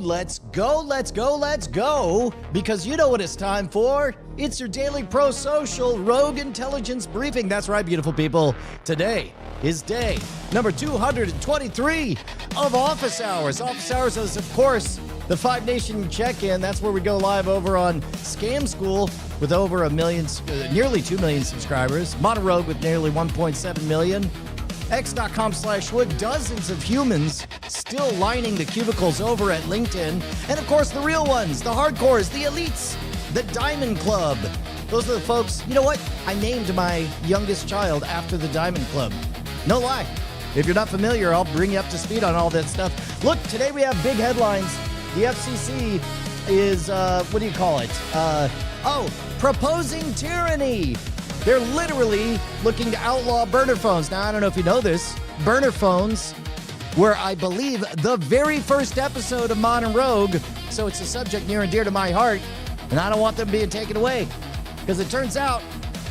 let's go, let's go, let's go. Because you know what it's time for. It's your daily pro-social rogue intelligence briefing. That's right, beautiful people. Today is day number 223 of Office Hours. Office Hours is, of course, the Five Nation check-in. That's where we go live over on Scam School with over nearly 2 million subscribers. Monologue with nearly 1.7 million. X.com/wood, dozens of humans still lining the cubicles over at LinkedIn. And of course, the real ones, the hardcores, the elites, the Diamond Club. Those are the folks, you know what? I named my youngest child after the Diamond Club. No lie. If you're not familiar, I'll bring you up to speed on all that stuff. Look, today we have big headlines. The FCC is, what do you call it? Proposing tyranny. They're literally looking to outlaw burner phones. Now, I don't know if you know this. Burner phones were, I believe, the very first episode of Modern Rogue. So it's a subject near and dear to my heart. And I don't want them being taken away. Because it turns out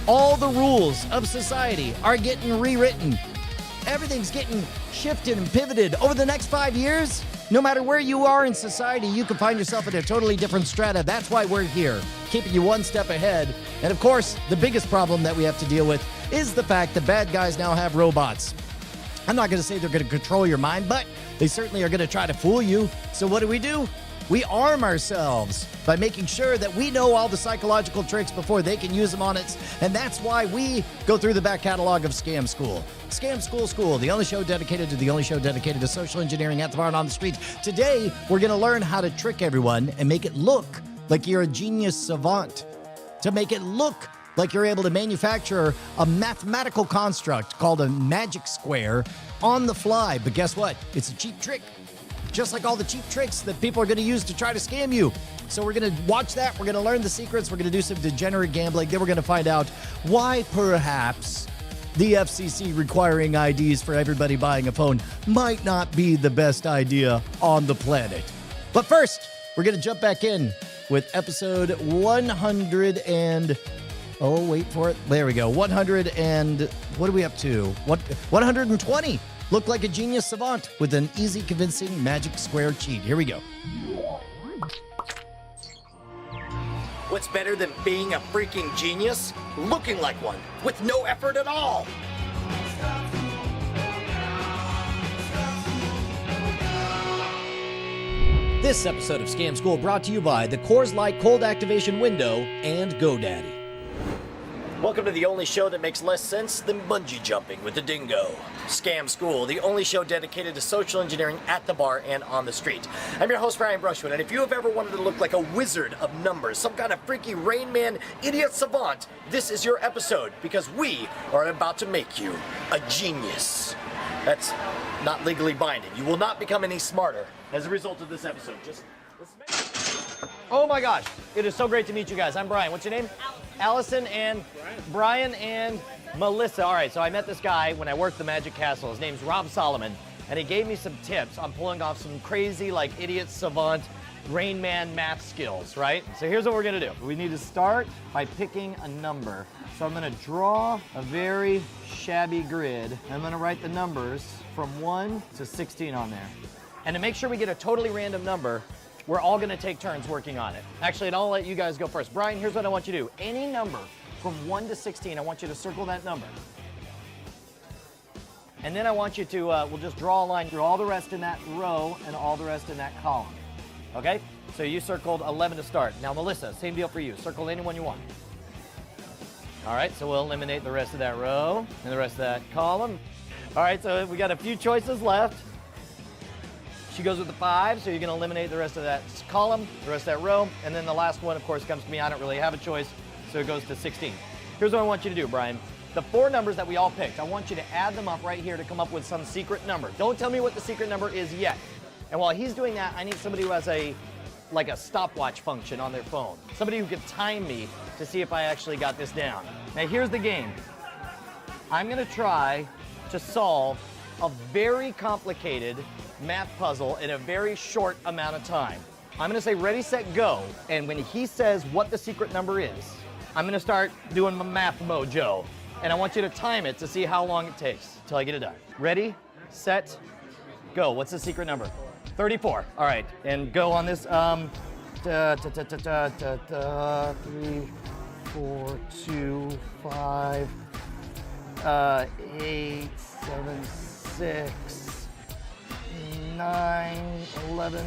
all the rules of society are getting rewritten. Everything's getting shifted and pivoted. Over the next 5 years, no matter where you are in society, you can find yourself in a totally different strata. That's why we're here, keeping you one step ahead. And of course, the biggest problem that we have to deal with is the fact that bad guys now have robots. I'm not going to say they're going to control your mind, but they certainly are going to try to fool you. So what do? We arm ourselves by making sure that we know all the psychological tricks before they can use them on us. And that's why we go through the back catalog of Scam School. Scam School, the only show dedicated to social engineering at the bar and on the streets. Today, we're going to learn how to trick everyone and make it look like you're a genius savant. To make it look like you're able to manufacture a mathematical construct called a magic square on the fly. But guess what? It's a cheap trick. Just like all the cheap tricks that people are going to use to try to scam you. So we're going to watch that. We're going to learn the secrets. We're going to do some degenerate gambling. Then we're going to find out why perhaps the FCC requiring IDs for everybody buying a phone might not be the best idea on the planet. But first, we're going to jump back in with episode 100 and... Oh, wait for it. There we go. 100 and... What are we up to? 120. Look like a genius savant with an easy, convincing magic square cheat. Here we go. What's better than being a freaking genius? Looking like one, with no effort at all. This episode of Scam School brought to you by the Coors Light Cold Activation Window and GoDaddy. Welcome to the only show that makes less sense than bungee jumping with the dingo. Scam School, the only show dedicated to social engineering at the bar and on the street. I'm your host, Brian Brushwood, and if you have ever wanted to look like a wizard of numbers, some kind of freaky Rain Man idiot savant, this is your episode, because we are about to make you a genius. That's not legally binding. You will not become any smarter as a result of this episode. Just listen. Oh my gosh, it is so great to meet you guys. I'm Brian. What's your name? Allison and Brian and Melissa. All right, so I met this guy when I worked the Magic Castle. His name's Rob Solomon, and he gave me some tips on pulling off some crazy, like, idiot savant Rain Man math skills, right? So here's what we're gonna do. We need to start by picking a number. So I'm gonna draw a very shabby grid. I'm gonna write the numbers from 1 to 16 on there. And to make sure we get a totally random number, we're all gonna take turns working on it. Actually, and I'll let you guys go first. Brian, here's what I want you to do. Any number from 1 to 16, I want you to circle that number. And then I want you to, we'll just draw a line through all the rest in that row and all the rest in that column. Okay? So you circled 11 to start. Now, Melissa, same deal for you. Circle anyone you want. All right, so we'll eliminate the rest of that row and the rest of that column. All right, so we got a few choices left. She goes with the 5, so you're going to eliminate the rest of that column, the rest of that row, and then the last one, of course, comes to me. I don't really have a choice, so it goes to 16. Here's what I want you to do, Brian. The 4 numbers that we all picked, I want you to add them up right here to come up with some secret number. Don't tell me what the secret number is yet. And while he's doing that, I need somebody who has a stopwatch function on their phone. Somebody who can time me to see if I actually got this down. Now, here's the game. I'm going to try to solve a very complicated math puzzle in a very short amount of time. I'm going to say ready, set, go, and when he says what the secret number is, I'm going to start doing my math mojo, and I want you to time it to see how long it takes till I get it done. Ready, set, go. What's the secret number? 34. All right, and go on this. 3, 4, 2, 5, 8, 7, 6, 9, 11,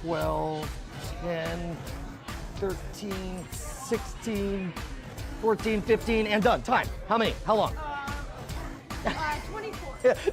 12, 10, 13, 16, 14, 15, and done. Time. How many? How long?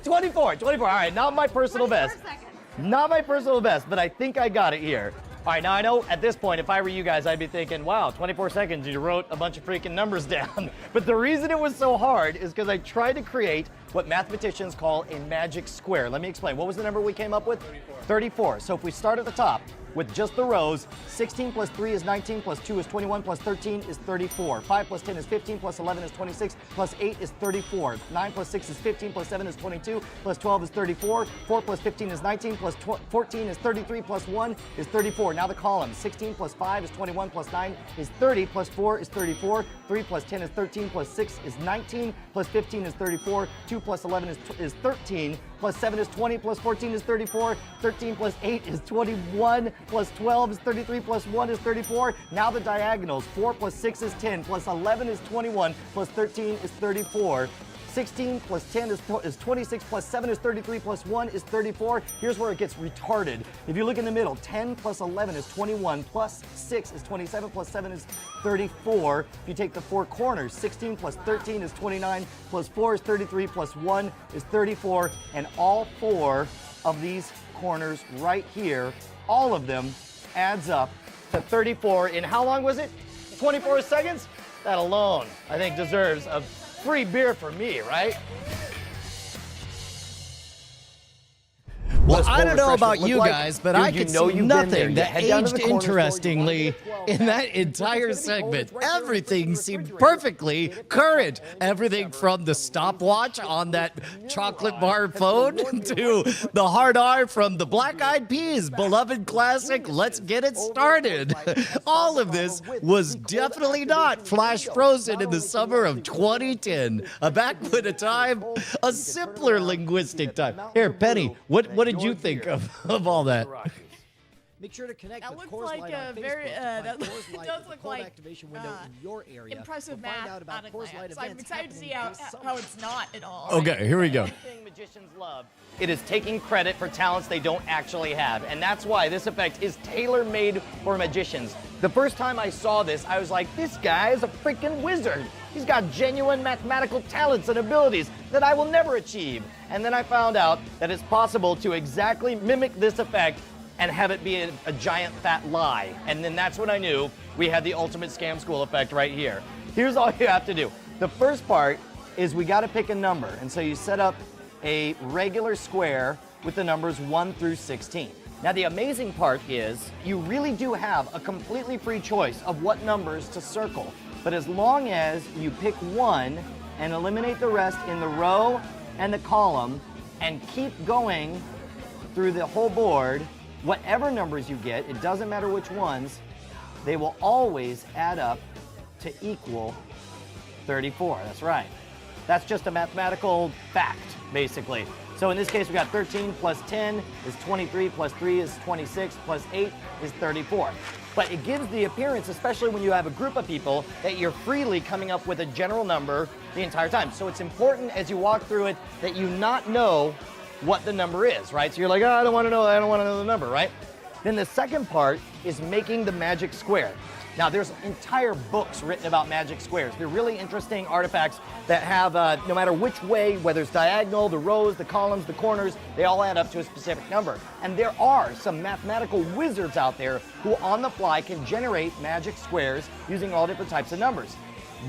24. 24. All right, not my personal best. Seconds. Not my personal best, but I think I got it here. All right, now I know at this point, if I were you guys, I'd be thinking, wow, 24 seconds, you wrote a bunch of freaking numbers down. But the reason it was so hard is because I tried to create what mathematicians call a magic square. Let me explain. What was the number we came up with? 34. So if we start at the top with just the rows, 16 plus 3 is 19, plus 2 is 21, plus 13 is 34. 5 plus 10 is 15, plus 11 is 26, plus 8 is 34. 9 plus 6 is 15, plus 7 is 22, plus 12 is 34. 4 plus 15 is 19, plus 14 is 33, plus 1 is 34. Now the columns. 16 plus 5 is 21, plus 9 is 30, plus 4 is 34. 3 plus 10 is 13, plus 6 is 19, plus 15 is 34. 2 plus 11 is 13, plus 7 is 20, plus 14 is 34. 13 plus 8 is 21, plus 12 is 33, plus 1 is 34. Now the diagonals. 4 plus 6 is 10, plus 11 is 21, plus 13 is 34. 16 plus 10 is 26, plus 7 is 33, plus 1 is 34. Here's where it gets retarded. If you look in the middle, 10 plus 11 is 21, plus 6 is 27, plus 7 is 34. If you take the four corners, 16 plus 13 is 29, plus 4 is 33, plus 1 is 34, and all four of these corners right here, all of them adds up to 34 in how long was it? 24 seconds? That alone, I think, deserves a free beer for me, right? Well, I don't know about you guys, but I could see nothing that aged interestingly in that entire segment. Everything seemed perfectly current. Everything from the stopwatch on that chocolate bar phone to the hard R from the Black Eyed Peas beloved classic, Let's Get It Started. All of this was definitely not flash frozen in the summer of 2010. Back when a time, a simpler linguistic time. Here, Penny, what did you think of all that? Make sure to connect That with looks Coors like Light a on very, Facebook. that Find Coors Light does in the look cold like, activation window in your area. impressive Or find math out about at a Coors Light glance. I'm events excited to see happening how this it's not at all. Okay, here we go. Thing magicians love. It is taking credit for talents they don't actually have, and that's why this effect is tailor-made for magicians. The first time I saw this, I was like, this guy is a freaking wizard. He's got genuine mathematical talents and abilities that I will never achieve. And then I found out that it's possible to exactly mimic this effect and have it be a giant fat lie. And then that's when I knew we had the ultimate scam school effect right here. Here's all you have to do. The first part is we gotta pick a number. And so you set up a regular square with the numbers 1 through 16. Now the amazing part is you really do have a completely free choice of what numbers to circle. But as long as you pick one and eliminate the rest in the row and the column and keep going through the whole board, whatever numbers you get, it doesn't matter which ones, they will always add up to equal 34. That's right. That's just a mathematical fact, basically. So in this case, we got 13 plus 10 is 23, plus 3 is 26, plus 8 is 34. But it gives the appearance, especially when you have a group of people, that you're freely coming up with a general number the entire time. So it's important as you walk through it that you not know what the number is, right? So you're like, oh, I don't want to know the number, right? Then the second part is making the magic square. Now, there's entire books written about magic squares. They're really interesting artifacts that have, no matter which way, whether it's diagonal, the rows, the columns, the corners, they all add up to a specific number. And there are some mathematical wizards out there who on the fly can generate magic squares using all different types of numbers.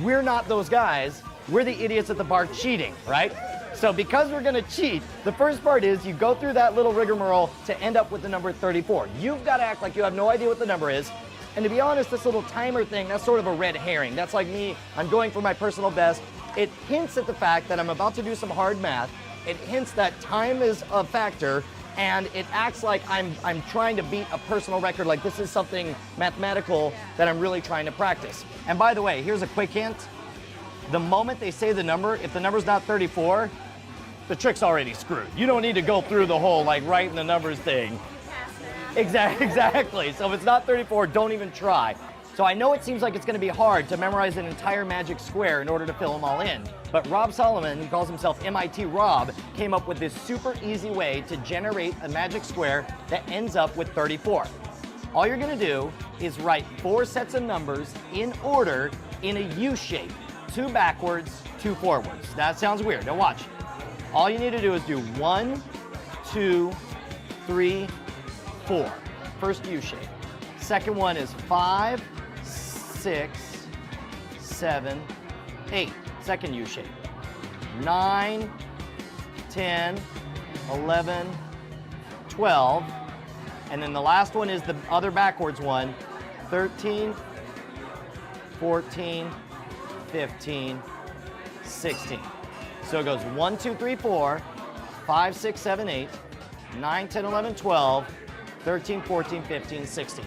We're not those guys. We're the idiots at the bar cheating, right? So because we're gonna cheat, the first part is you go through that little rigmarole to end up with the number 34. You've got to act like you have no idea what the number is. And to be honest, this little timer thing, that's sort of a red herring. That's like me, I'm going for my personal best. It hints at the fact that I'm about to do some hard math. It hints that time is a factor, and it acts like I'm trying to beat a personal record, like this is something mathematical that I'm really trying to practice. And by the way, here's a quick hint. The moment they say the number, if the number's not 34, the trick's already screwed. You don't need to go through the whole like writing the numbers thing. Exactly. So if it's not 34, don't even try. So I know it seems like it's going to be hard to memorize an entire magic square in order to fill them all in. But Rob Solomon, he calls himself MIT Rob, came up with this super easy way to generate a magic square that ends up with 34. All you're going to do is write 4 sets of numbers in order in a U shape. 2 backwards, 2 forwards. That sounds weird. Now watch. All you need to do is do 1, 2, 3, 4. First U shape. Second one is 5, 6, 7, 8. Second U shape. 9, 10, 11, 12. And then the last one is the other backwards one. 13, 14, 15, 16. So it goes 1, 2, 3, 4, 5, 6, 7, 8, 9, 10, 11, 12, 13, 14, 15, 16.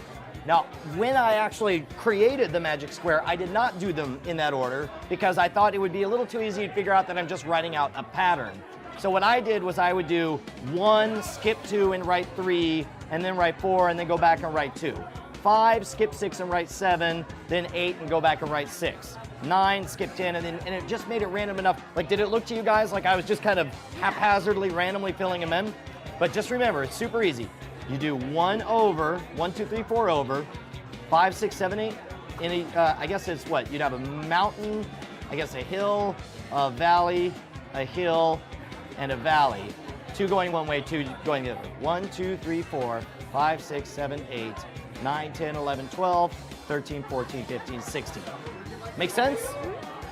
Now, when I actually created the magic square, I did not do them in that order because I thought it would be a little too easy to figure out that I'm just writing out a pattern. So what I did was I would do 1, skip 2 and write 3, and then write 4 and then go back and write 2. 5, skip 6 and write 7, then 8 and go back and write 6. 9, skip 10, and it just made it random enough. Like, did it look to you guys like I was just kind of haphazardly, randomly filling them in? But just remember, it's super easy. You do 1 over, 1, 2, 3, 4 over, 5, 6, 7, 8. I guess it's what? You'd have a mountain, I guess a hill, a valley, a hill, and a valley. 2 going one way, 2 going the other. 1, 2, 3, 4, 5, 6, 7, 8, 9, 10, 11, 12, 13, 14, 15, 16. Make sense?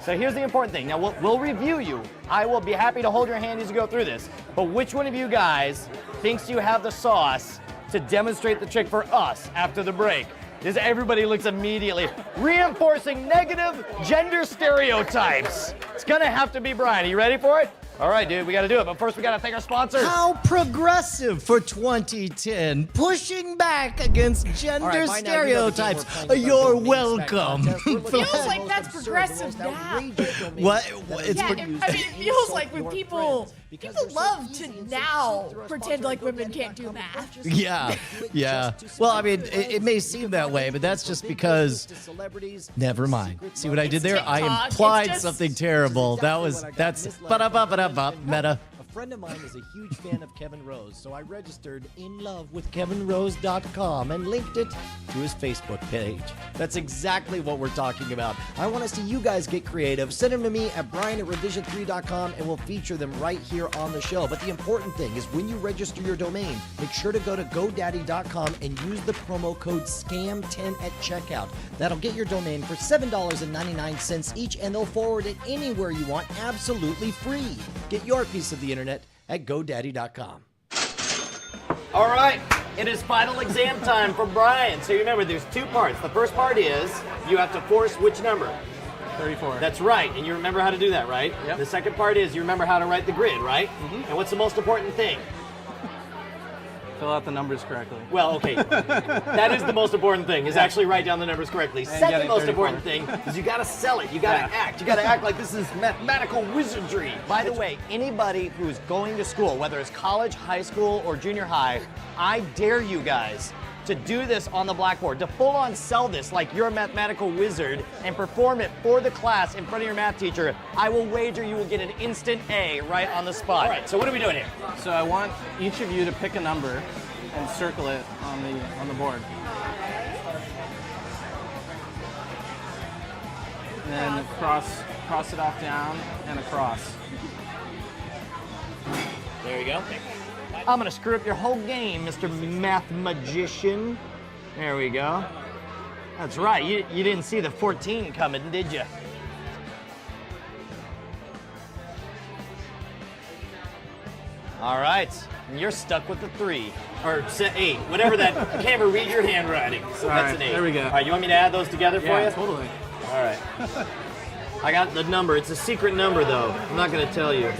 So here's the important thing. Now we'll review you. I will be happy to hold your hand as you go through this. But which one of you guys thinks you have the sauce to demonstrate the trick for us after the break? Because everybody looks immediately reinforcing negative gender stereotypes. It's gonna have to be Brian. Are you ready for it? All right, dude, we got to do it. But first, we got to thank our sponsors. How progressive for 2010, pushing back against gender All right, by now you know the game stereotypes. we're playing is You're our domain spec welcome. contest. We're looking Feels at like the that's most absurd, progressive the most now. outrageous domains What? that It's are pro- Yeah, used I to mean, it feels insult like when your people friends because people they're so love easy to and so now cheap. They're a pretend sponsor like of women can't do GoDaddy.com. math. Just Yeah, do it yeah. just to Well, I mean, celebrate it may friends, seem to that way, but that's just because. Never mind. See what I did there? I TikTok. implied It's just- something terrible. That's ba-da-ba-ba-da-ba, meta. A friend of mine is a huge fan of Kevin Rose, so I registered in love with kevinrose.com and linked it to his Facebook page. That's exactly what we're talking about. I want to see you guys get creative. Send them to me at brian@revision3.com and we'll feature them right here on the show. But the important thing is when you register your domain, make sure to go to GoDaddy.com and use the promo code SCAM10 at checkout. That'll get your domain for $7.99 each, and they'll forward it anywhere you want absolutely free. Get your piece of the internet at GoDaddy.com. All right, it is final exam time for Brian. So you remember, there's 2 parts. The first part is you have to force which number? 34. That's right, and you remember how to do that, right? Yep. The second part is you remember how to write the grid, right? Mm-hmm. And what's the most important thing? Fill out the numbers correctly. Well, okay, that is the most important thing, is actually write down the numbers correctly. Second getting most 34. important thing is you gotta sell it. You gotta act. You gotta act like this is mathematical wizardry. By the way, anybody who's going to school, whether it's college, high school, or junior high, I dare you guys to do this on the blackboard, to full on sell this like you're a mathematical wizard and perform it for the class in front of your math teacher. I will wager you will get an instant A right on the spot. All right, so what are we doing here? So I want each of you to pick a number and circle it on the board. And then cross it off down and across. There you go. I'm gonna screw up your whole game, Mr. Math Magician. There we go. That's right, you didn't see the 14 coming, did you? All right, and you're stuck with the 3, or 8, whatever that, I can't even read your handwriting, so All that's right, an 8. there we go. All right, you want me to add those together for Yeah, you? totally. All right. I got the number, it's a secret number though, I'm not gonna tell you.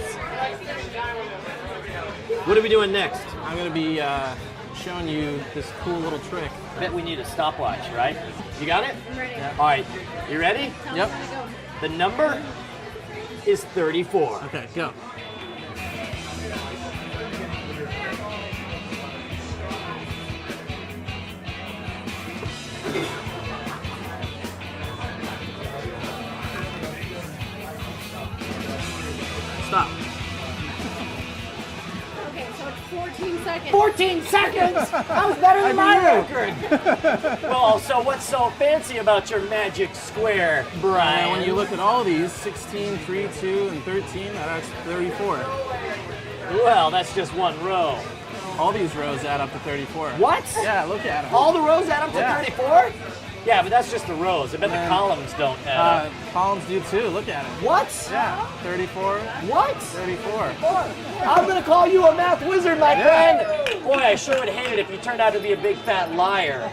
What are we doing next? I'm going to be showing you this cool little trick. I bet we need a stopwatch, right? You got it? I'm ready. Yeah. All right, you ready? Yep. The number is 34. Okay, go. seconds. 14 seconds! That was better than my record! Well, so what's so fancy about your magic square, Brian? When you look at all these, 16, 3, 2, and 13, that's 34. Well, that's just one row. All these rows add up to 34. What? Yeah, look at them. All the rows add up to Yeah. 34? Yeah, but that's just the rows. I bet the columns don't add up. Columns do too, look at it. What? Yeah, 34, What? 34. I'm gonna call you a math wizard, my friend. Boy, I sure would hate it if you turned out to be a big fat liar.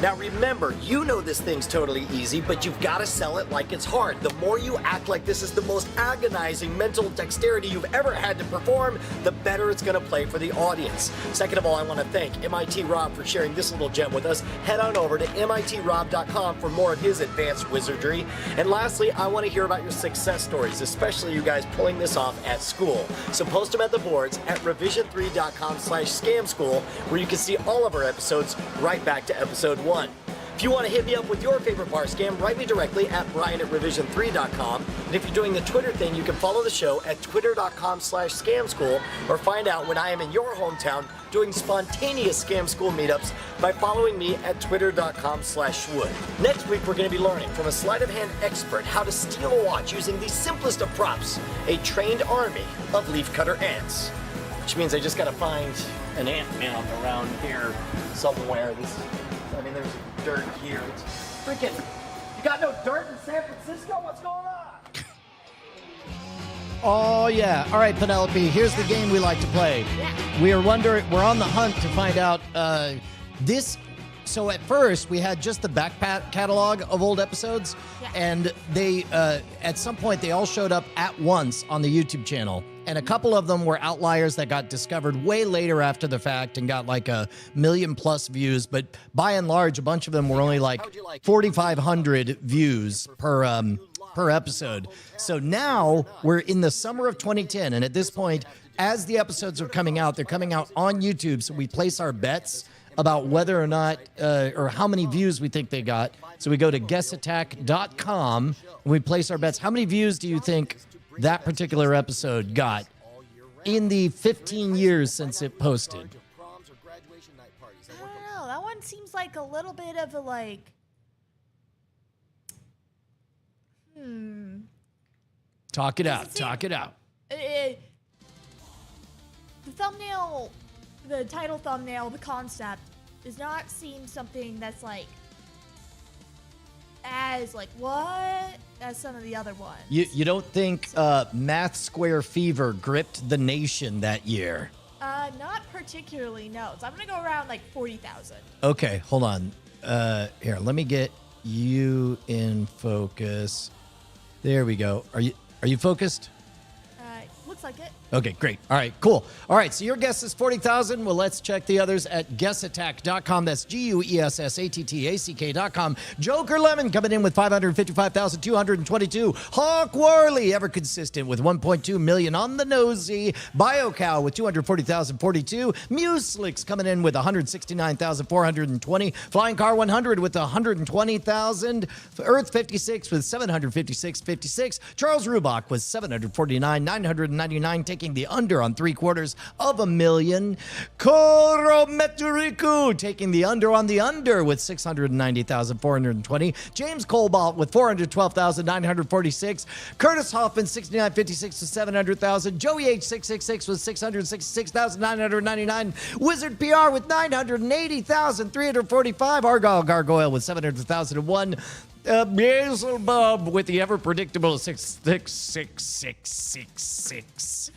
Now remember, you know this thing's totally easy, but you've got to sell it like it's hard. The more you act like this is the most agonizing mental dexterity you've ever had to perform, the better it's going to play for the audience. Second of all, I want to thank MIT Rob for sharing this little gem with us. Head on over to mitrob.com for more of his advanced wizardry. And lastly, I want to hear about your success stories, especially you guys pulling this off at school. So post them at the boards at revision3.com/scamschool, where you can see all of our episodes right back to episode 1. If you want to hit me up with your favorite bar scam, write me directly at brian@revision3.com. And if you're doing the Twitter thing, you can follow the show at twitter.com/scamschool, or find out when I am in your hometown doing spontaneous Scam School meetups by following me at twitter.com/schwood. Next week, we're going to be learning from a sleight of hand expert how to steal a watch using the simplest of props, a trained army of leafcutter ants. Which means I just got to find an ant mound around here somewhere. There's dirt here. It's freaking. You got no dirt in San Francisco? What's going on? Oh, yeah. All right, Penelope, here's the game we like to play. We're on the hunt to find out this. So at first, we had just the back catalog of old episodes, and they, at some point, they all showed up at once on the YouTube channel. And a couple of them were outliers that got discovered way later after the fact and got like 1 million+ views. But by and large, a bunch of them were only like 4,500 views per episode. So now we're in the summer of 2010. And at this point, as the episodes are coming out, they're coming out on YouTube. So we place our bets about whether or not, or how many views we think they got. So we go to guessattack.com and we place our bets. How many views do you think that particular episode got in the 15 years since it posted? I don't know. That one seems like a little bit of a like. Talk it out. Talk it out. The thumbnail, the title thumbnail, the concept does not seem something that's like as like what as some of the other ones. You don't think Math Square Fever gripped the nation that year? Not particularly, no. So I'm gonna go around like 40,000. Okay, hold on. Here, let me get you in focus. There we go. Are you focused? Looks like it. Okay, great. All right, cool. All right, so your guess is 40,000. Well, let's check the others at guessattack.com. That's guessattack.com. Joker Lemon coming in with 555,222. Hawk Warley, ever consistent with 1.2 million on the nosy. BioCow with 240,042. Muslix coming in with 169,420. Flying Car 100 with 120,000. Earth 56 with 756.56. Charles Rubach with 749,999, taking the under on 3/4 of a million. Korometriku taking the under on the under with 690,420. James Cobalt with 412,946. Curtis Hoffman 6956 with 700,000. Joey H666 with 666,999. Wizard PR with 980,345. Argyle Gargoyle with 700,001. Beelzebub with the ever predictable 66666.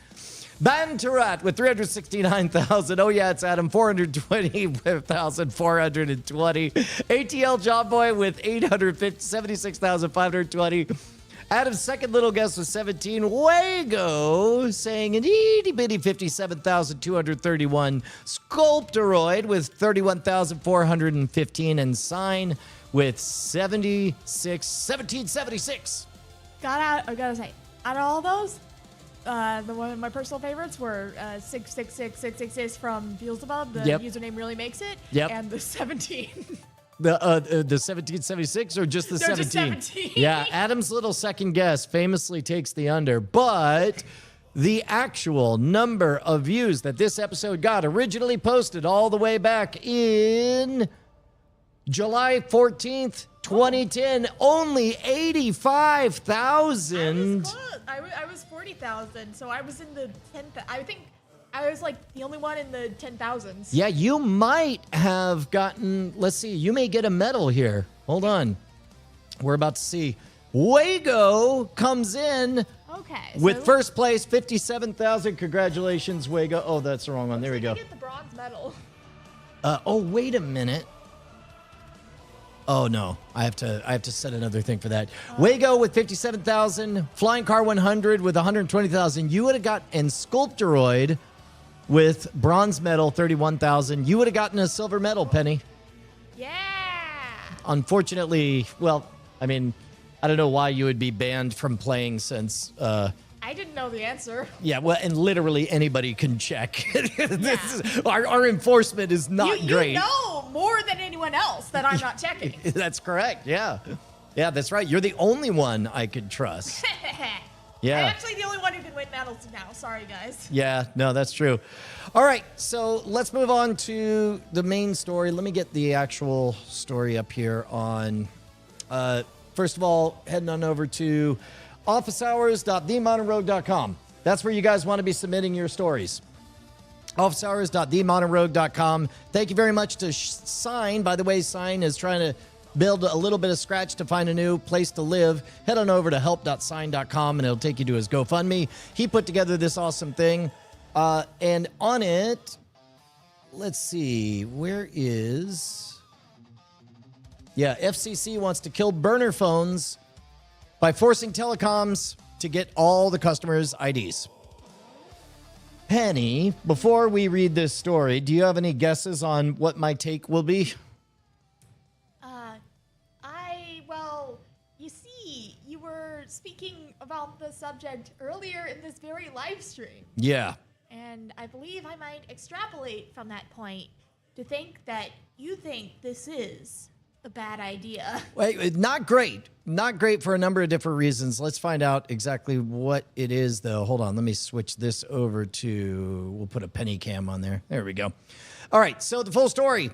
Bantarat with 369,000. Oh, yeah, it's Adam. 420,420. ATL Job Boy with 76,520. Adam's second little guess was 17. Wago saying an itty bitty 57,231. Sculptoroid with 31,415. And Sign with 1776. I gotta say, out of all those, the one of my personal favorites were 666666 from Beelzebub. The username really makes it. Yep. And the 17. The 1776 or just the No, 17? just 17. Yeah, Adam's little second guess famously takes the under, but the actual number of views that this episode got originally posted all the way back in July 14th, 2010, only 85,000. I was 40,000, so I was in the 10,000. I think I was like the only one in the 10,000s. Yeah, you might have gotten, let's see, you may get a medal here. Hold on. We're about to see. Wago comes in Okay. with so first place, 57,000. Congratulations, Wago. Oh, that's the wrong one. There we go. I get the bronze medal. Oh, wait a minute. Oh no, I have to set another thing for that. Wago with 57,000, Flying Car 100 with 120,000. You would have got, and Sculptoroid with bronze medal 31,000. You would have gotten a silver medal, Penny. Yeah. Unfortunately, well, I mean, I don't know why you would be banned from playing since. I didn't know the answer. Yeah, well, and literally anybody can check. Our enforcement is not great. You know more than anyone else that I'm not checking. That's correct. Yeah. Yeah, that's right. You're the only one I could trust. Yeah. I'm actually the only one who can win medals now. Sorry, guys. Yeah, no, that's true. All right, so let's move on to the main story. Let me get the actual story up here on, first of all, heading on over to officehours.themodernrogue.com. That's where you guys want to be submitting your stories. officehours.themodernrogue.com. Thank you very much to Sign. By the way, Sign is trying to build a little bit of scratch to find a new place to live. Head on over to help.sign.com and it'll take you to his GoFundMe. He put together this awesome thing. And on it, let's see, where is... Yeah, FCC wants to kill burner phones by forcing telecoms to get all the customers' IDs. Penny, before we read this story, do you have any guesses on what my take will be? Well, you see, you were speaking about the subject earlier in this very live stream. Yeah. And I believe I might extrapolate from that point to think that you think this is a bad idea. Wait, not great. Not great for a number of different reasons. Let's find out exactly what it is, though. Hold on. Let me switch this over to... We'll put a penny cam on there. There we go. All right. So the full story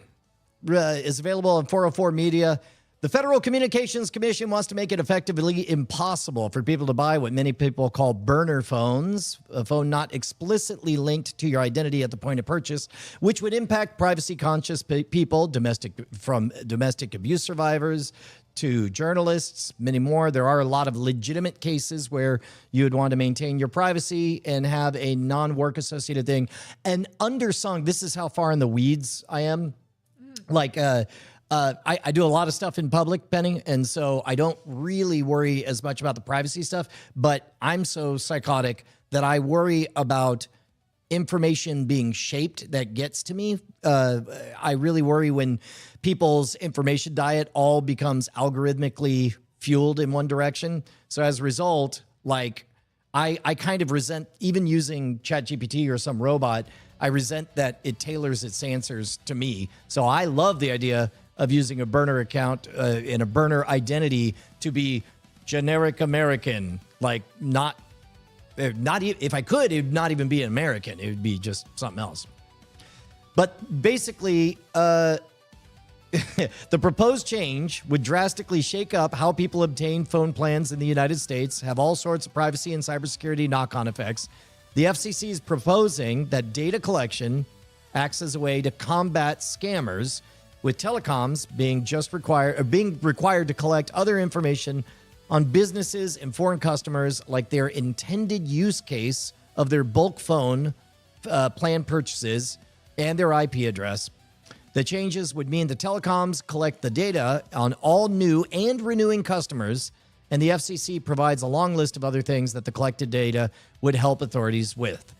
is available on 404 Media. The Federal Communications Commission wants to make it effectively impossible for people to buy what many people call burner phones, a phone not explicitly linked to your identity at the point of purchase, which would impact privacy-conscious people, from domestic abuse survivors to journalists, many more. There are a lot of legitimate cases where you would want to maintain your privacy and have a non-work associated thing. And undersung, this is how far in the weeds I am. I do a lot of stuff in public, Penny, and so I don't really worry as much about the privacy stuff, but I'm so psychotic that I worry about information being shaped that gets to me. I really worry when people's information diet all becomes algorithmically fueled in one direction. So as a result, I kind of resent, even using ChatGPT or some robot, I resent that it tailors its answers to me. So I love the idea of using a burner account and a burner identity to be generic American, if I could, it would not even be an American. It would be just something else. But basically, the proposed change would drastically shake up how people obtain phone plans in the United States, have all sorts of privacy and cybersecurity knock-on effects. The FCC is proposing that data collection acts as a way to combat scammers, with telecoms being required to collect other information on businesses and foreign customers, like their intended use case of their bulk phone plan purchases and their IP address. The changes would mean the telecoms collect the data on all new and renewing customers, and the FCC provides a long list of other things that the collected data would help authorities with.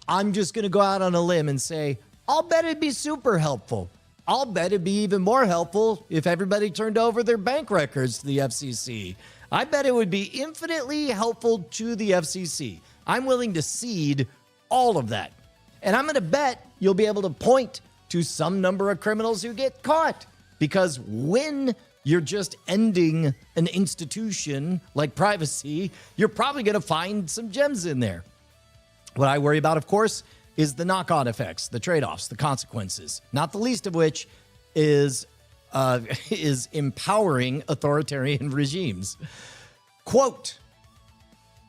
I'm just going to go out on a limb and say, I'll bet it'd be super helpful. I'll bet it'd be even more helpful if everybody turned over their bank records to the FCC. I bet it would be infinitely helpful to the FCC. I'm willing to cede all of that. And I'm going to bet you'll be able to point to some number of criminals who get caught. Because when you're just ending an institution like privacy, you're probably going to find some gems in there. What I worry about, of course, is the knock-on effects, the trade-offs, the consequences, not the least of which is empowering authoritarian regimes. Quote,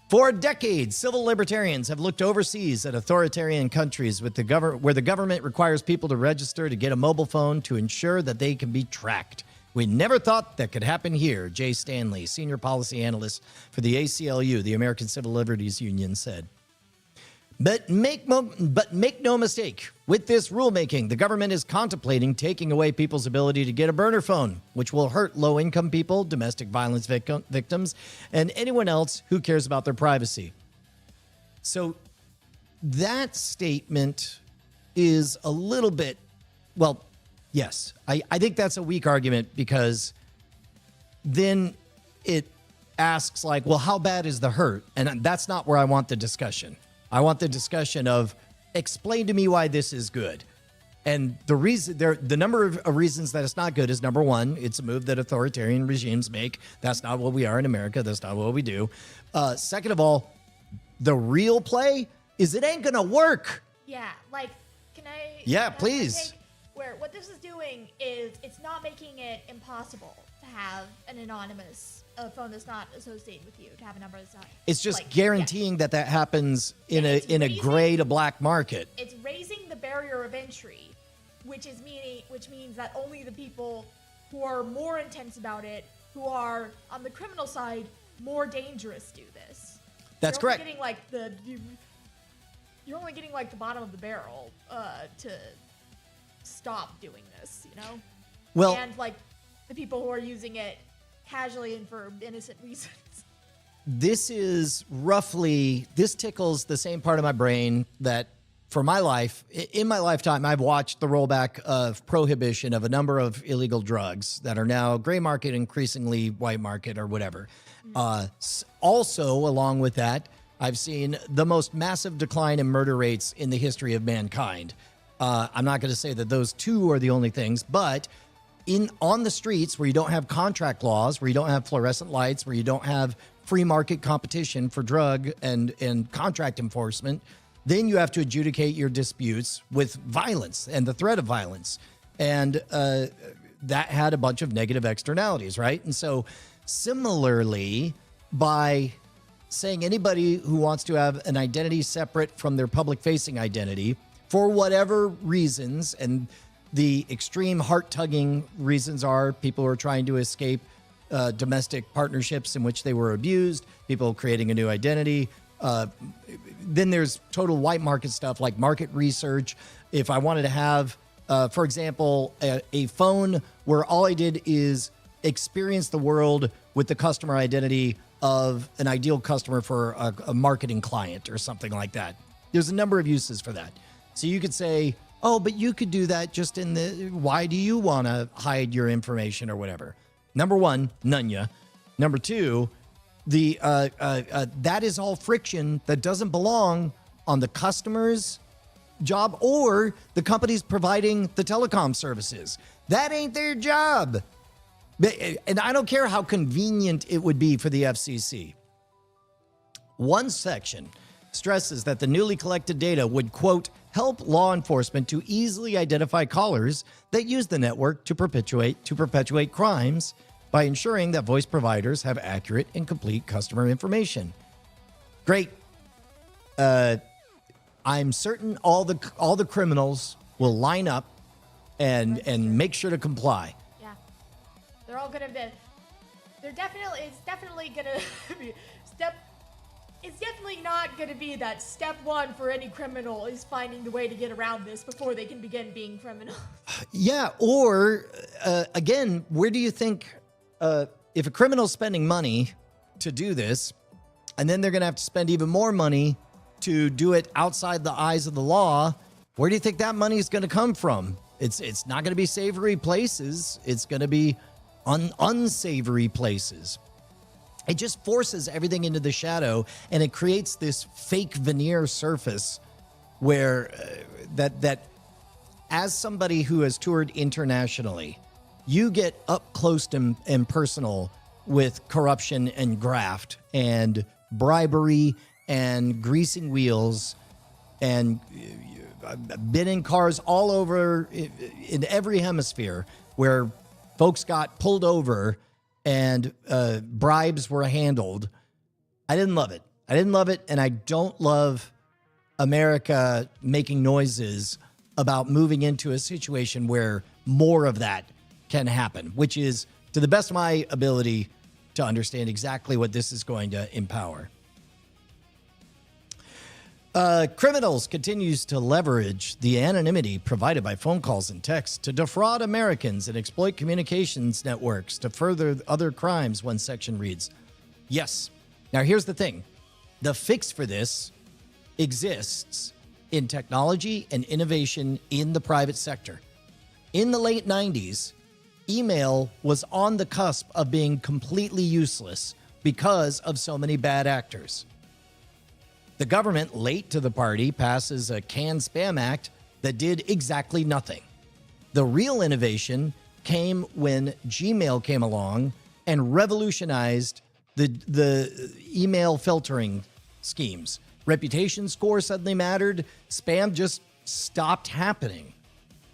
for decades, civil libertarians have looked overseas at authoritarian countries where the government requires people to register to get a mobile phone to ensure that they can be tracked. We never thought that could happen here, Jay Stanley, senior policy analyst for the ACLU, the American Civil Liberties Union, said. But make no mistake, with this rulemaking, the government is contemplating taking away people's ability to get a burner phone, which will hurt low-income people, domestic violence victims, and anyone else who cares about their privacy. So that statement is a little bit, well, yes, I think that's a weak argument because then it asks like, well, how bad is the hurt? And that's not where I want the discussion. I want the discussion of explain to me why this is good. And the number of reasons that it's not good is, number one, it's a move that authoritarian regimes make. That's not what we are in America. That's not what we do. Second of all, the real play is it ain't going to work. Yeah, like, can I... Yeah, please. Where what this is doing is it's not making it impossible to have an anonymous phone that's not associated with you, to have a number that's not. It's just guaranteeing that happens in a gray to black market. It's raising the barrier of entry, which means that only the people who are more intense about it, who are on the criminal side, more dangerous, do this. That's correct. You're only getting like the bottom of the barrel to stop doing this, you know? Well, and like the people who are using it casually and for innocent reasons. This tickles the same part of my brain that for my life, in my lifetime, I've watched the rollback of prohibition of a number of illegal drugs that are now gray market, increasingly white market or whatever. Also, along with that, I've seen the most massive decline in murder rates in the history of mankind. I'm not going to say that those two are the only things, but on the streets where you don't have contract laws, where you don't have fluorescent lights, where you don't have free market competition for drug and contract enforcement, then you have to adjudicate your disputes with violence and the threat of violence. And that had a bunch of negative externalities, right? And so similarly, by saying anybody who wants to have an identity separate from their public-facing identity for whatever reasons, and the extreme heart-tugging reasons are people who are trying to escape domestic partnerships in which they were abused, people creating a new identity. Then there's total white market stuff like market research. If I wanted to have, for example, a phone where all I did is experience the world with the customer identity of an ideal customer for a marketing client or something like that. There's a number of uses for that. So you could say, oh, but you could do that just why do you want to hide your information or whatever? Number one, none ya. Number two, that is all friction that doesn't belong on the customer's job or the companies providing the telecom services. That ain't their job. And I don't care how convenient it would be for the FCC. One section stresses that the newly collected data would, quote, help law enforcement to easily identify callers that use the network to perpetuate crimes by ensuring that voice providers have accurate and complete customer information. Great. I'm certain all the criminals will line up and make sure to comply. Yeah, they're all gonna be. It's definitely gonna be It's definitely not going to be that step one for any criminal is finding the way to get around this before they can begin being criminals. Yeah, or, again, where do you think, if a criminal's spending money to do this, and then they're going to have to spend even more money to do it outside the eyes of the law, where do you think that money is going to come from? It's not going to be savory places. It's going to be unsavory places. It just forces everything into the shadow, and it creates this fake veneer surface where that as somebody who has toured internationally, you get up close and personal with corruption and graft and bribery and greasing wheels, and I've been in cars all over in every hemisphere where folks got pulled over and bribes were handled. I didn't love it. And I don't love America making noises about moving into a situation where more of that can happen, which is, to the best of my ability, to understand exactly what this is going to empower. Criminals continues to leverage the anonymity provided by phone calls and texts to defraud Americans and exploit communications networks to further other crimes, one section reads. Yes. Now, here's the thing. The fix for this exists in technology and innovation in the private sector. In the late 90s, email was on the cusp of being completely useless because of so many bad actors. The government, late to the party, passes a Can Spam Act that did exactly nothing. The real innovation came when Gmail came along and revolutionized the email filtering schemes. Reputation score suddenly mattered. Spam just stopped happening.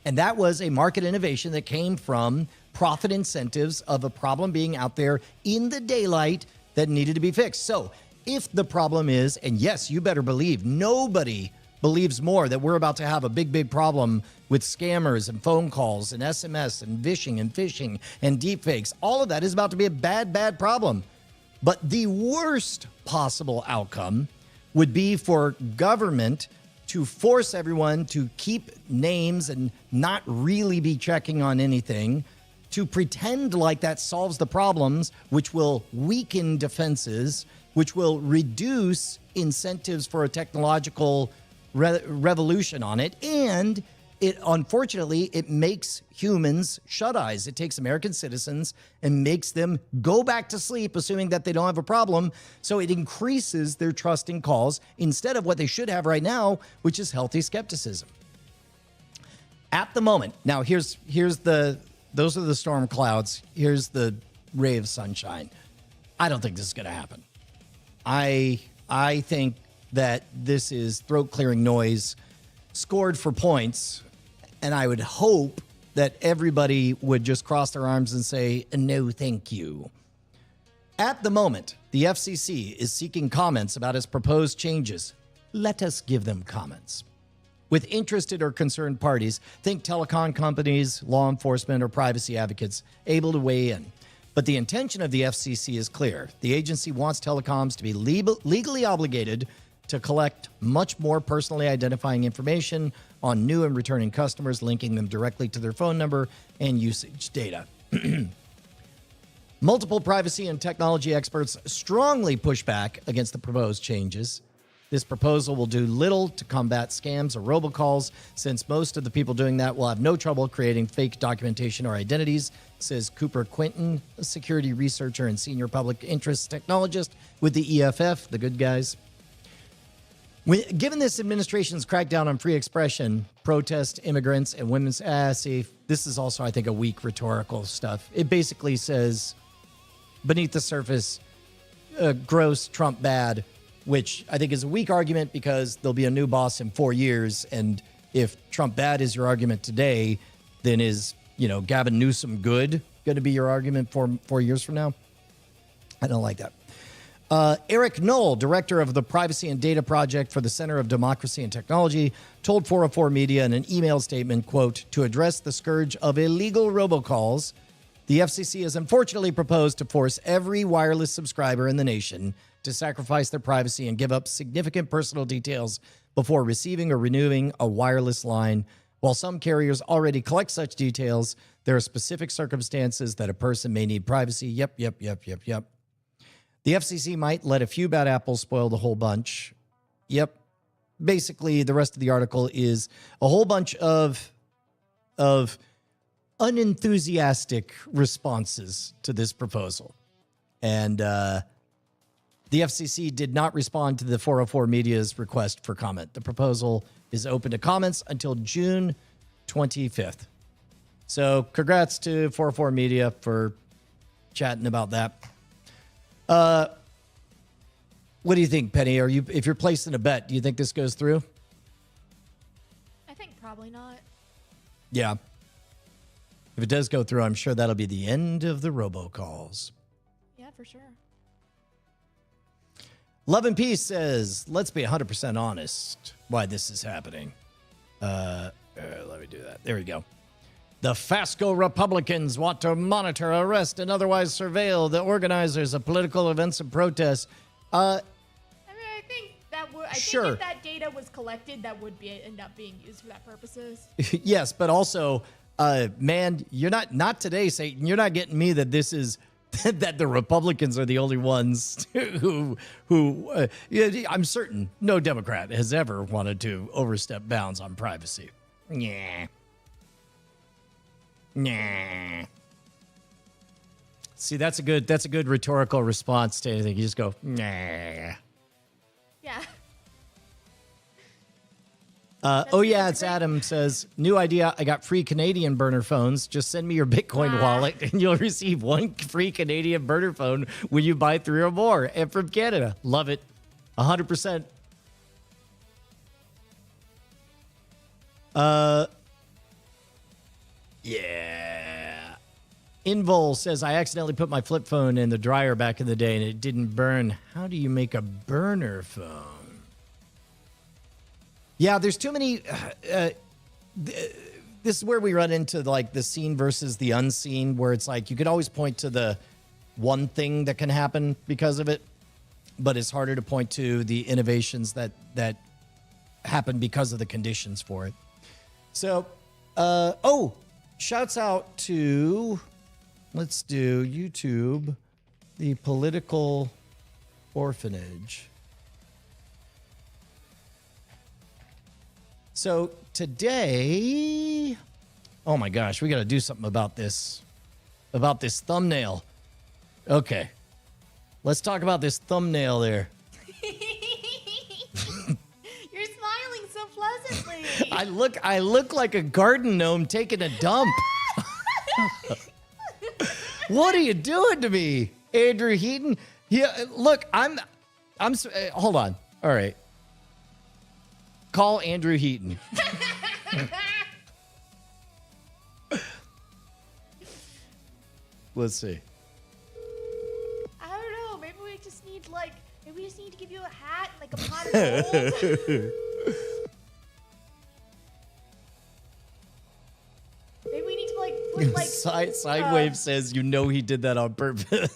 And that was a market innovation that came from profit incentives of a problem being out there in the daylight that needed to be fixed. So if the problem is, and yes, you better believe, nobody believes more that we're about to have a big, big problem with scammers and phone calls and SMS and vishing and phishing and deepfakes. All of that is about to be a bad, bad problem. But the worst possible outcome would be for government to force everyone to keep names and not really be checking on anything, to pretend like that solves the problems, which will weaken defenses, which will reduce incentives for a technological revolution on it. And it, unfortunately, it makes humans shut eyes. It takes American citizens and makes them go back to sleep, assuming that they don't have a problem. So it increases their trust in calls instead of what they should have right now, which is healthy skepticism. At the moment, now those are the storm clouds. Here's the ray of sunshine. I don't think this is going to happen. I think that this is throat-clearing noise scored for points, and I would hope that everybody would just cross their arms and say, no, thank you. At the moment, the FCC is seeking comments about its proposed changes. Let us give them comments. With interested or concerned parties, think telecom companies, law enforcement, or privacy advocates able to weigh in. But the intention of the FCC is clear. The agency wants telecoms to be legally obligated to collect much more personally identifying information on new and returning customers, linking them directly to their phone number and usage data. Multiple privacy and technology experts strongly push back against the proposed changes. This proposal will do little to combat scams or robocalls, since most of the people doing that will have no trouble creating fake documentation or identities, says Cooper Quinton, a security researcher and senior public interest technologist with the EFF, the good guys. Given this administration's crackdown on free expression, protest, immigrants, and women's... see, this is also, I think, a weak rhetorical stuff. It basically says, beneath the surface, gross, Trump bad, which I think is a weak argument because there'll be a new boss in 4 years. And if Trump bad is your argument today, then is, Gavin Newsom good going to be your argument for 4 years from now? I don't like that. Eric Knoll, director of the Privacy and Data Project for the Center of Democracy and Technology, told 404 Media in an email statement, quote, to address the scourge of illegal robocalls, the FCC has unfortunately proposed to force every wireless subscriber in the nation to sacrifice their privacy and give up significant personal details before receiving or renewing a wireless line. While some carriers already collect such details, there are specific circumstances that a person may need privacy. Yep. The FCC might let a few bad apples spoil the whole bunch. Yep. Basically, the rest of the article is a whole bunch of unenthusiastic responses to this proposal. And the FCC did not respond to the 404 Media's request for comment. The proposal is open to comments until June 25th. So congrats to 44 Media for chatting about that. What do you think, Penny? If you're placing a bet, do you think this goes through? I think probably not. Yeah. If it does go through, I'm sure that'll be the end of the robocalls. Yeah, for sure. Love and Peace says, let's be 100% honest why this is happening. Let me do that. There we go. The Fasco Republicans want to monitor, arrest, and otherwise surveil the organizers of political events and protests. I think that would. I Sure. think if that data was collected, that would end up being used for that purposes. Yes, but also, man, you're not today, Satan. You're not getting me that this is that the Republicans are the only ones who I'm certain no Democrat has ever wanted to overstep bounds on privacy. Yeah. Nah. See, that's a good rhetorical response to anything. You just go, nah. Yeah. Oh yeah, it's Adam says, new idea. I got free Canadian burner phones. Just send me your Bitcoin wallet and you'll receive one free Canadian burner phone when you buy 3 or more. And from Canada. Love it. 100%. Yeah. Invol says, I accidentally put my flip phone in the dryer back in the day and it didn't burn. How do you make a burner phone? Yeah, there's too many. This is where we run into like the seen versus the unseen, where it's like you could always point to the one thing that can happen because of it, but it's harder to point to the innovations that happen because of the conditions for it. So, shouts out to, let's do YouTube, the Political Orphanage. So today, oh my gosh, we got to do something about this thumbnail. Okay, let's talk about this thumbnail there. You're smiling so pleasantly. I look like a garden gnome taking a dump. What are you doing to me, Andrew Heaton? Yeah, look, I'm. Hold on. All right. Call Andrew Heaton. Let's see. I don't know. Maybe we just need to give you a hat, like a pot of gold. Maybe we need to put Sidewave says, you know he did that on purpose.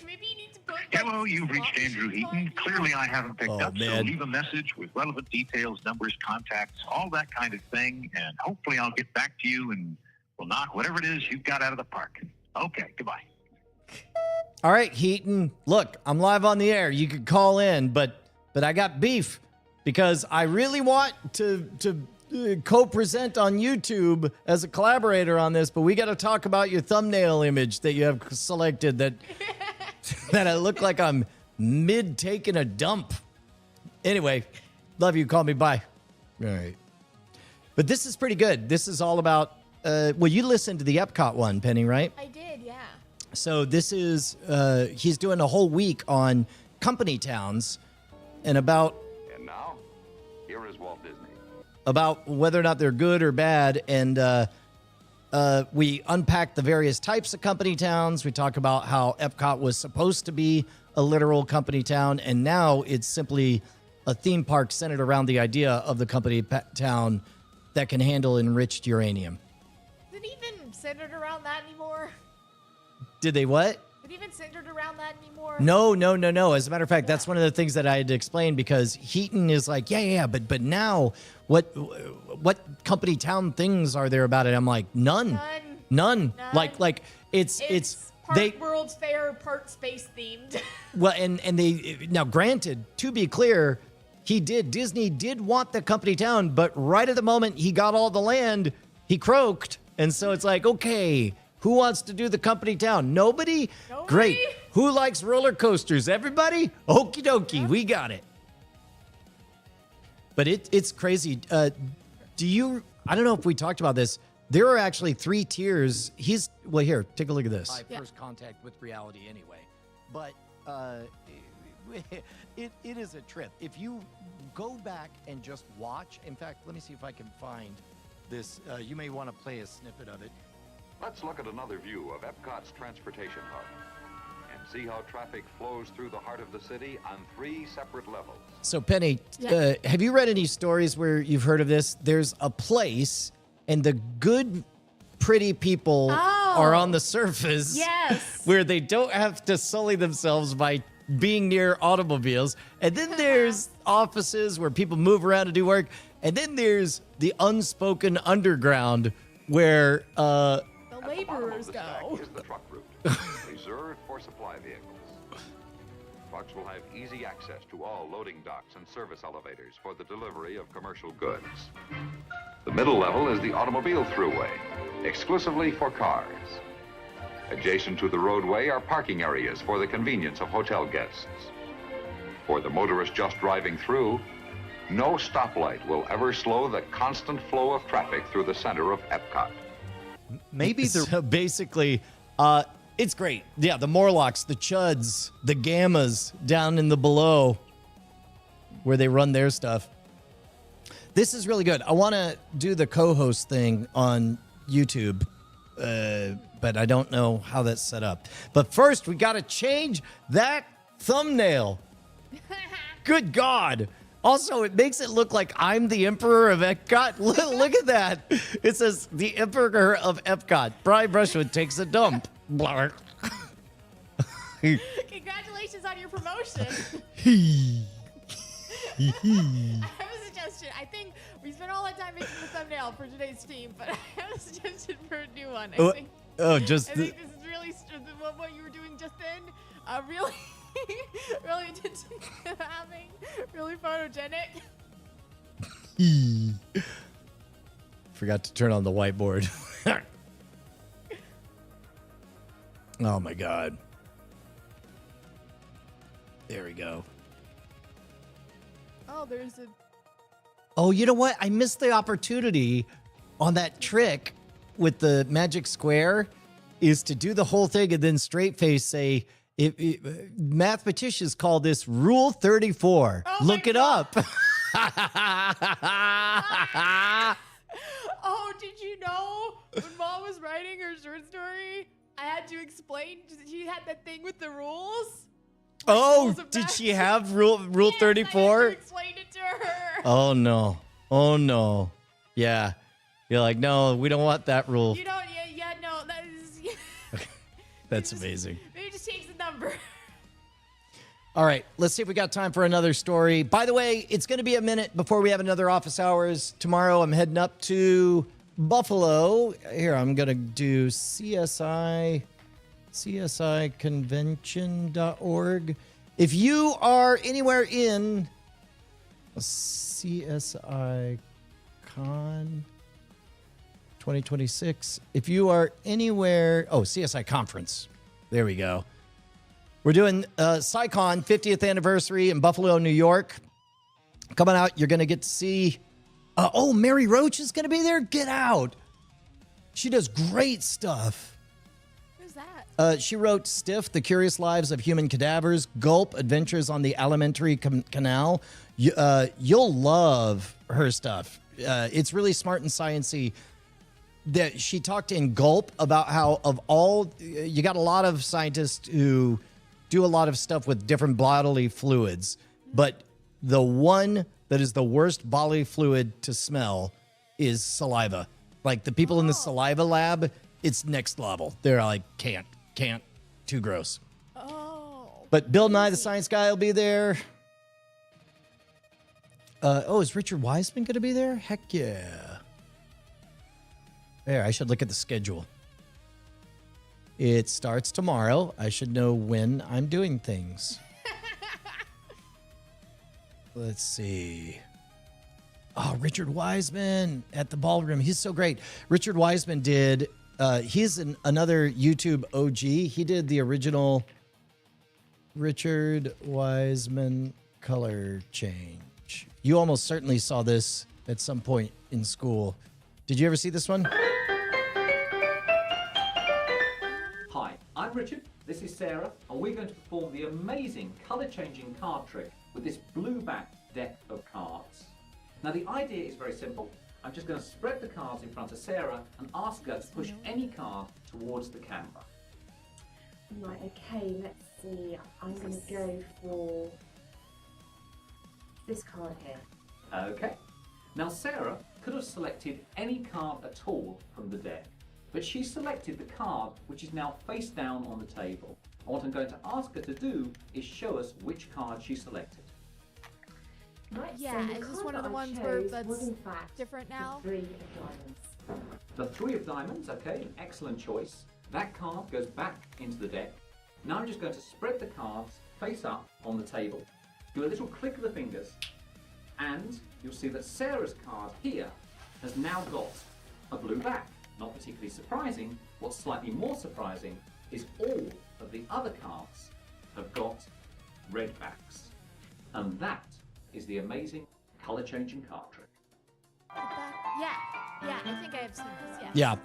Maybe you need to put. Hello, you've reached Andrew Heaton. Clearly, I haven't picked up, so man. leave a message with relevant details, numbers, contacts, all that kind of thing, and hopefully I'll get back to you and will knock whatever it is you've got out of the park. Okay, goodbye. All right, Heaton. Look, I'm live on the air. You could call in, but I got beef because I really want to co-present on YouTube as a collaborator on this, but we got to talk about your thumbnail image that you have selected that I look like I'm mid taking a dump. Anyway, love you. Call me. Bye. All right. But this is pretty good. This is all about, well, you listened to the Epcot one, Penny, right? I did, yeah. So this is, he's doing a whole week on company towns and about now, here is Walt Disney. About whether or not they're good or bad. And we unpack the various types of company towns. We talk about how Epcot was supposed to be a literal company town, and now it's simply a theme park centered around the idea of the company town that can handle enriched uranium. Is it even centered around that anymore? Did they what? Is it even centered around that anymore? No. As a matter of fact, that's one of the things that I had to explain because Heaton is like, yeah, but now what company town things are there about it? I'm like, none. Like it's part World's Fair, part space themed. Well, and they now granted, to be clear, Disney did want the company town, but right at the moment he got all the land, he croaked, and so it's like, okay. Who wants to do the company town? Nobody? Great. Who likes roller coasters? Everybody? Okie dokie, we got it. But it's crazy. Do you I don't know if we talked about this. There are actually 3 tiers. Well, here, take a look at this. First contact with reality anyway. But it is a trip. If you go back and just watch, in fact, let me see if I can find this. You may want to play a snippet of it. Let's look at another view of Epcot's transportation hub and see how traffic flows through the heart of the city on 3 separate levels. So, Penny, have you read any stories where you've heard of this? There's a place, and the good, pretty people are on the surface. Yes. Where they don't have to sully themselves by being near automobiles. And then there's offices where people move around to do work. And then there's the unspoken underground where The At the laborers bottom of the go. stack is the truck route, reserved for supply vehicles. Trucks will have easy access to all loading docks and service elevators for the delivery of commercial goods. The middle level is the automobile throughway, exclusively for cars. Adjacent to the roadway are parking areas for the convenience of hotel guests. For the motorist just driving through, no stoplight will ever slow the constant flow of traffic through the center of Epcot. maybe so basically, it's great. Yeah, the Morlocks, the Chuds, the Gammas down in the below where they run their stuff. This is really good. I want to do the co-host thing on YouTube, but I don't know how that's set up. But first, we got to change that thumbnail. Good God. Also, it makes it look like I'm the Emperor of Epcot. Look at that. It says, the Emperor of Epcot. Brian Brushwood takes a dump. Blark. Congratulations on your promotion. I have a suggestion. I think we spent all that time making the thumbnail for today's team, but I have a suggestion for a new one. I think this is really what you were doing just then. Really, really having really photogenic. Forgot to turn on the whiteboard. Oh my God. There we go. Oh, there's a. Oh, you know what? I missed the opportunity on that trick with the magic square is to do the whole thing and then straight face say, mathematicians call this Rule 34. Oh Look it up. Oh, did you know when Mom was writing her short story, I had to explain. She had that thing with the rules. Oh, did she have Rule 34? I had to explain it to her. Oh no. Oh no. Yeah. You're like, no, we don't want that rule. You don't. Yeah. No. That is. That's amazing. Maybe just change the number. All right, let's see if we got time for another story. By the way, it's going to be a minute before we have another office hours. Tomorrow, I'm heading up to Buffalo. Here, I'm going to do CSIconvention.org. If you are anywhere in CSI Con 2026, if you are anywhere, CSI Conference. There we go. We're doing SciCon 50th anniversary in Buffalo, New York. Coming out, you're going to get to see... Mary Roach is going to be there? Get out. She does great stuff. Who's that? She wrote Stiff, The Curious Lives of Human Cadavers, Gulp, Adventures on the Alimentary Canal. You'll love her stuff. It's really smart and science-y. That she talked in Gulp about how you got a lot of scientists who do a lot of stuff with different bodily fluids, but the one that is the worst bodily fluid to smell is saliva. Like the people in the saliva lab, it's next level. They're like, can't, too gross. Oh. But Bill Nye, the Science Guy, will be there. Is Richard Wiseman going to be there? Heck yeah. There, I should look at the schedule. It starts tomorrow. I should know when I'm doing things. Let's see. Oh, Richard Wiseman at the ballroom. He's so great. Richard Wiseman did, he's another YouTube OG. He did the original Richard Wiseman color change. You almost certainly saw this at some point in school. Did you ever see this one? Hi, I'm Richard, this is Sarah, and we're going to perform the amazing colour-changing card trick with this blue-backed deck of cards. Now the idea is very simple. I'm just going to spread the cards in front of Sarah and ask her to push any card towards the camera. Right, okay, let's see. I'm going to go for this card here. Okay. Now Sarah could have selected any card at all from the deck, but she selected the card which is now face down on the table. And what I'm going to ask her to do is show us which card she selected. Right, Yeah, so the is this card one of the that I ones where chose that's was in fact different now? the 3 of diamonds. The 3 of diamonds, okay, an excellent choice. That card goes back into the deck. Now I'm just going to spread the cards face up on the table. Do a little click of the fingers, and you'll see that Sarah's card here has now got a blue back. Not particularly surprising. What's slightly more surprising is all of the other cards have got red backs. And that is the amazing colour-changing card trick. Yeah, I think I have seen this. Yeah.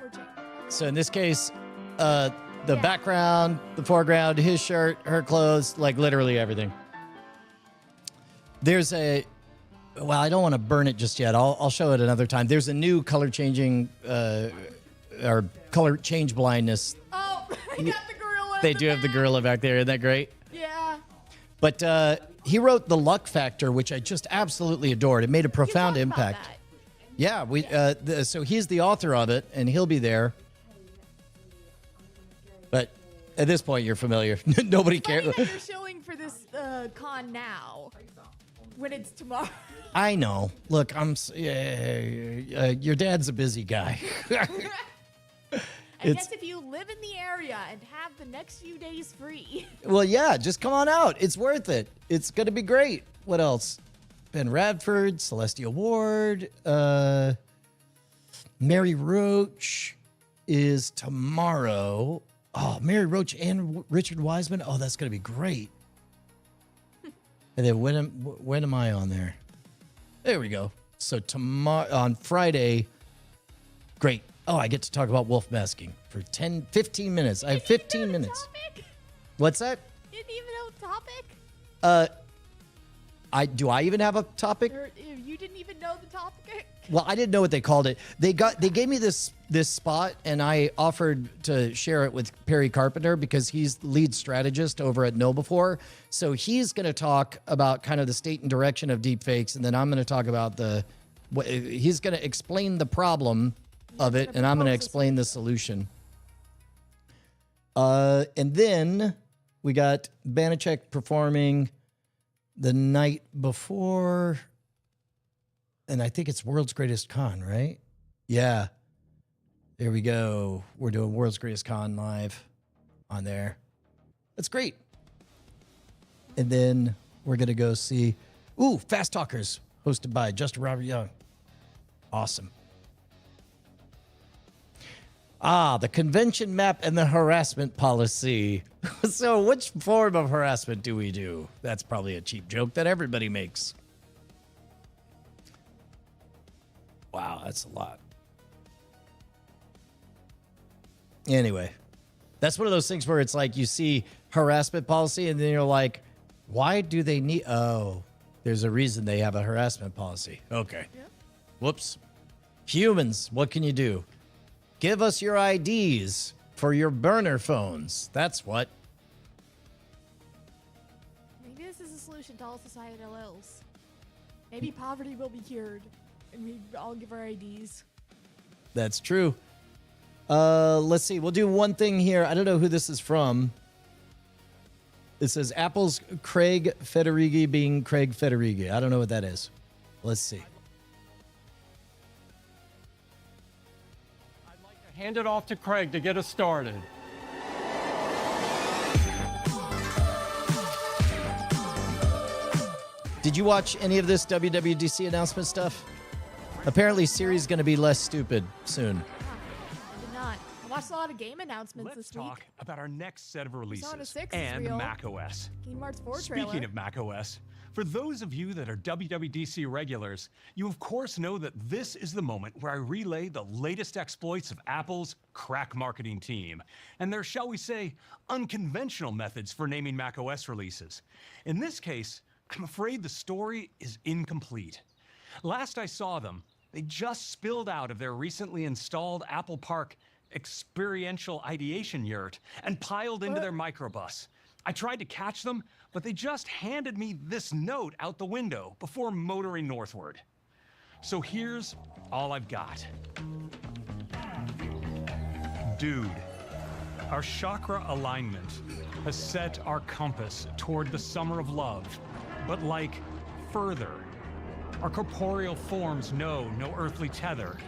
Or Jane. So in this case, the background, the foreground, his shirt, her clothes, like literally everything. There's a, well, I don't want to burn it just yet. I'll show it another time. There's a new color changing, or color change blindness. Oh, I got the gorilla. They do have the gorilla back there. Isn't that great? Yeah. But he wrote The Luck Factor, which I just absolutely adored. It made a profound You talked about impact. that. Yeah, we. So he's the author of it, and he'll be there. But at this point, you're familiar. Nobody cares. Funny that you're showing for this con now, when it's tomorrow. I know. Look, your dad's a busy guy. I guess if you live in the area and have the next few days free. Well, yeah, just come on out. It's worth it. It's going to be great. What else? Ben Radford, Celestia Ward, Mary Roach is tomorrow. Oh, Mary Roach and Richard Wiseman. Oh, that's going to be great. And then when am I on there? There we go. So tomorrow, on Friday, great. Oh, I get to talk about wolf masking for 15 minutes. I have 15 minutes. Topic? What's that? You didn't even know the topic? Do I even have a topic? Or you didn't even know the topic? Well, I didn't know what they called it. They gave me this spot, and I offered to share it with Perry Carpenter because he's lead strategist over at KnowBe4. So he's going to talk about kind of the state and direction of deepfakes, and then I'm going to talk about he's going to explain the problem of it, and I'm going to explain the solution. And then we got Banachek performing the night before, and I think it's World's Greatest Con, right? Yeah. There we go. We're doing World's Greatest Con live on there. That's great. And then we're going to go see, Fast Talkers, hosted by Justin Robert Young. Awesome. The convention map and the harassment policy. So which form of harassment do we do? That's probably a cheap joke that everybody makes. Wow, that's a lot. Anyway, that's one of those things where it's like you see harassment policy and then you're like, why do they need... Oh, there's a reason they have a harassment policy. Okay. Yeah. Whoops. Humans, what can you do? Give us your IDs for your burner phones. That's what. Maybe this is a solution to all societal ills. Maybe poverty will be cured, and we all give our IDs. That's true. Let's see. We'll do one thing here. I don't know who this is from. It says Apple's Craig Federighi being Craig Federighi. I don't know what that is. Let's see. Hand it off to Craig to get us started. Did you watch any of this WWDC announcement stuff? Apparently Siri's going to be less stupid soon. I did not. I watched a lot of game announcements this week. Let's talk about our next set of releases Persona 6 is and real. macOS. Kingdom Hearts 4 trailer. Speaking of macOS, For those of you that are WWDC regulars, you of course know that this is the moment where I relay the latest exploits of Apple's crack marketing team, and their, shall we say, unconventional methods for naming macOS releases. In this case, I'm afraid the story is incomplete. Last I saw them, they just spilled out of their recently installed Apple Park experiential ideation yurt and piled into their microbus. I tried to catch them, but they just handed me this note out the window before motoring northward. So here's all I've got. Dude, our chakra alignment has set our compass toward the summer of love, but like further. Our corporeal forms know no earthly tether.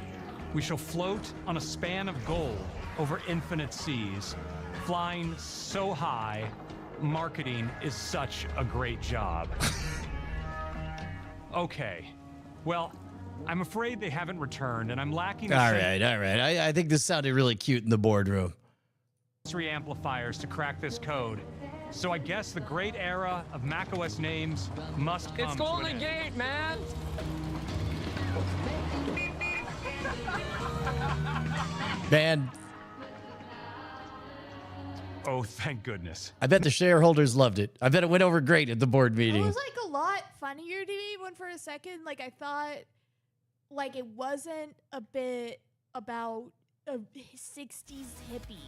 We shall float on a span of gold over infinite seas, flying so high. Marketing is such a great job. Okay, well, I'm afraid they haven't returned, and I'm lacking. All right. I think this sounded really cute in the boardroom. Amplifiers to crack this code. So I guess the great era of macOS names must come. It's Golden Gate, man. Man, oh, thank goodness. I bet the shareholders loved it. I bet it went over great at the board meeting. It was like a lot funnier to me when for a second, like I thought, like it wasn't a bit about 60s hippies,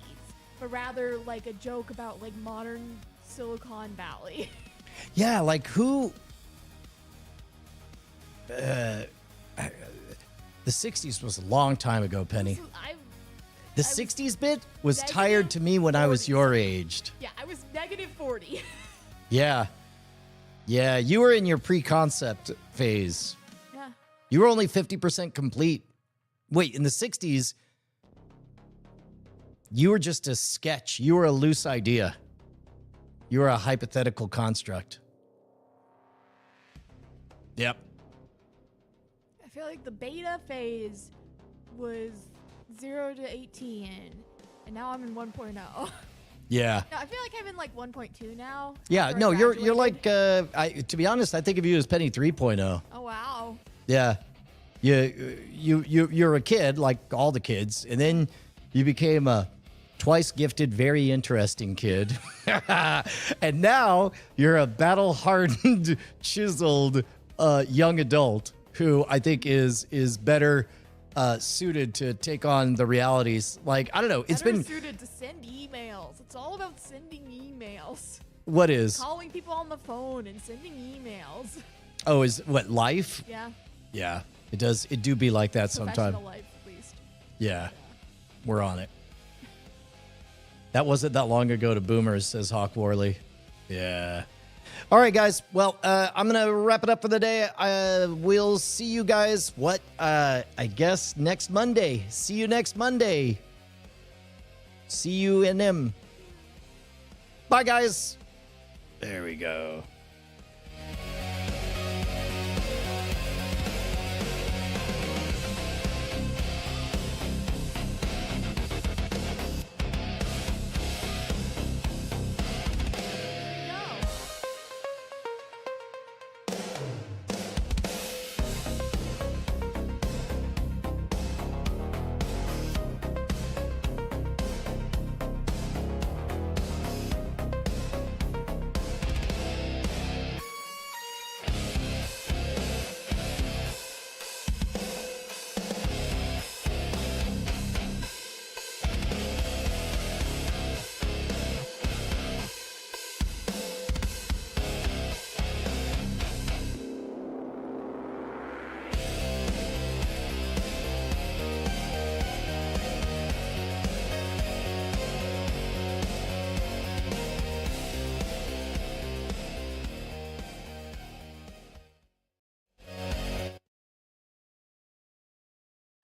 but rather like a joke about like modern Silicon Valley. Yeah, like who? The 60s was a long time ago, Penny. The 60s bit was tired to me when I was your age. Yeah, I was negative 40. Yeah. Yeah, you were in your pre-concept phase. Yeah. You were only 50% complete. Wait, in the 60s, you were just a sketch. You were a loose idea. You were a hypothetical construct. Yep. I feel like the beta phase was 0 to 18, and now I'm in 1.0. Yeah. No, I feel like I'm in like 1.2 now. Yeah, after I no, you're graduated. like to be honest, I think of you as Penny 3.0. Oh wow. Yeah. You're a kid like all the kids, and then you became a twice gifted, very interesting kid. And now you're a battle-hardened, chiseled young adult who I think is better suited to take on the realities. Like, I don't know, it's Better been suited to send emails. It's all about sending emails. What is? Calling people on the phone and sending emails. Oh, is what life? Yeah. Yeah, it does. It do be like that sometime. Professional life, at least. Yeah, we're on it. That wasn't that long ago to boomers, says Hawk Worley. Yeah. All right, guys. Well, I'm going to wrap it up for the day. We'll see you guys, I guess next Monday. See you next Monday. See you in them. Bye, guys. There we go.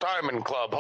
Diamond Club.